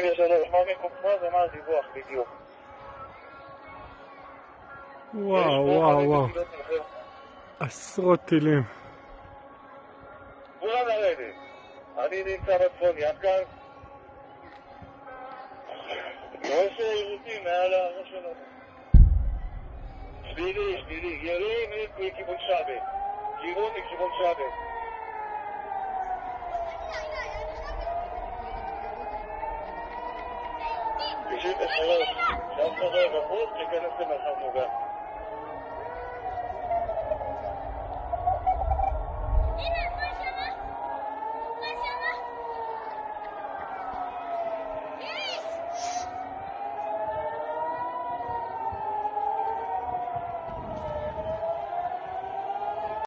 ב-73, מה מקומו ומה הדיווח בדיוק. וואו וואו וואו, עשרות טילים. כולם לרדת. אני נמצא בצפון יקר. רואה שעירותים מעל הראש שלנו. שבילי, ירים מכיוון שבה. מכיוון שבה. 93, שאף אחד לא בחוץ, תיכנס למרחב מוגן.